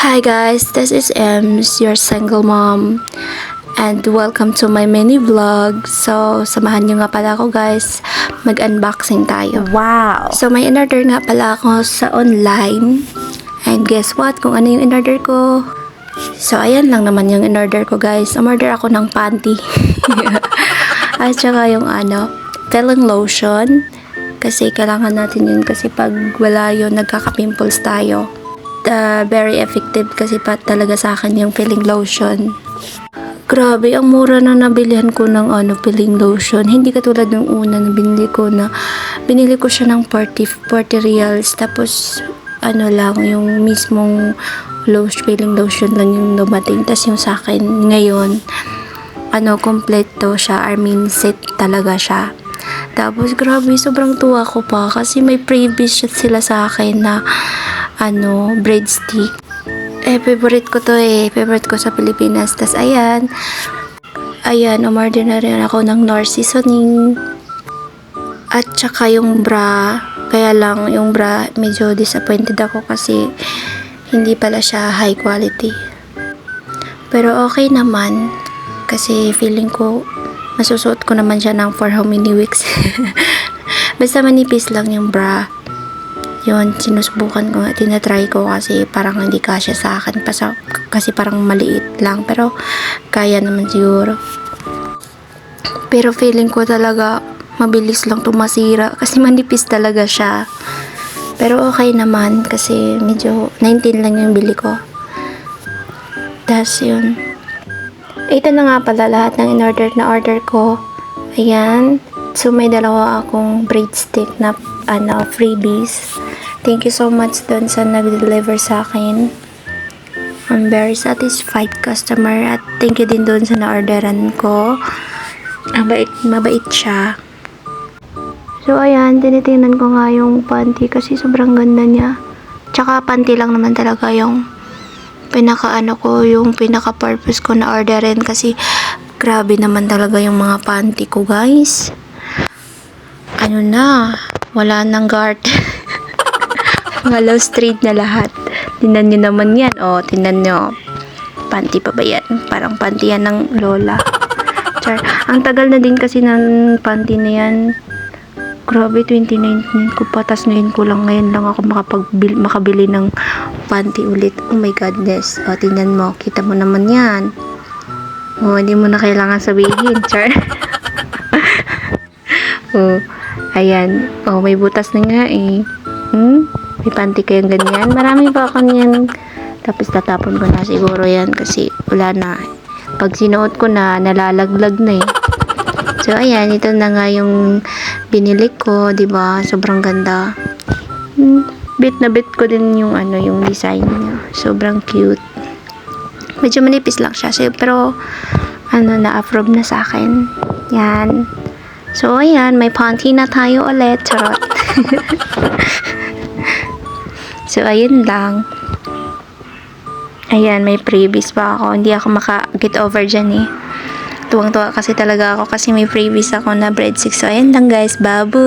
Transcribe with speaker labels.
Speaker 1: Hi guys, this is Ems, your single mom, and welcome to my mini vlog. So, samahan nyo nga pala ako guys, mag-unboxing tayo.
Speaker 2: Wow!
Speaker 1: So, may in-order nga pala ako sa online. And guess what? Kung ano yung in-order ko. So, ayan lang naman yung in-order ko guys. Umorder ako ng panty. At saka yung filling lotion. Kasi kailangan natin yun kasi pag wala yun, nagkaka-pimples tayo. Very effective kasi pa talaga sa akin yung filling lotion. Grabe, ang mura na nabilihan ko ng filling lotion. Hindi katulad ng una na binili ko siya ng 40 reals. Tapos, lang, yung mismong filling lotion lang yung dumating. Tapos yung sa akin, ngayon, kompleto siya. I mean, set talaga siya. Tapos, grabe, sobrang tuwa ko pa kasi may previous sila sa akin na breadstick. Favorite ko to favorite ko sa Pilipinas. Tas ayan, umorder na rin ako ng Nor seasoning. At saka yung bra, kaya lang yung bra medyo disappointed ako kasi hindi pala siya high quality. Pero okay naman kasi feeling ko masusuot ko naman siya ng for how many weeks. Basta manipis lang yung bra. Yun, sinusubukan ko, tinatry ko kasi parang hindi kasya sa akin kasi parang maliit lang, pero kaya naman siguro. Pero feeling ko talaga mabilis lang tumasira kasi manipis talaga siya. Pero okay naman kasi medyo 19 lang yung bili ko. Tas yun. Ito na nga pala lahat ng in-order ko. Ayan. So may dalawa akong breadstick na freebies. Thank you so much dun sa nag-deliver sa akin. I'm very satisfied customer at thank you din dun sa na-orderan ko. Mabait siya. So ayan, tinitingnan ko nga yung panty kasi sobrang ganda niya. Tsaka panty lang naman talaga yung yung pinaka-purpose ko na orderin kasi grabe naman talaga yung mga panty ko guys. Wala nang guard. Mga low street na lahat. Tingnan nyo naman yan. Tingnan nyo. Panty pa ba yan? Parang panty yan ng lola. Char. Ang tagal na din kasi ng panty na yan. Grabe, 2019 ko pa. Tas ngayon lang ako makabili ng panty ulit. Oh my godness. Tingnan mo. Kita mo naman yan. Hindi mo na kailangan sabihin. Char. Ayan. May butas na nga May panty kayong ganyan. Marami pa ako niyan. Tapos tatapon ko na siguro yan kasi wala na. Pag sinuot ko na, nalalaglag na So, ayan. Ito na nga yung binili ko. Diba? Sobrang ganda. Bit na bit ko din yung yung design niya. Sobrang cute. Medyo manipis lang siya. Pero, na-approve na sa akin. Yan. So, ayan. May panty na tayo ulit. Charot. So, ayun lang. Ayan, may freebies pa ako. Hindi ako maka-get over dyan Tuwang-tuwa kasi talaga ako kasi may freebies ako na breadstick. So, ayan lang guys. Babu!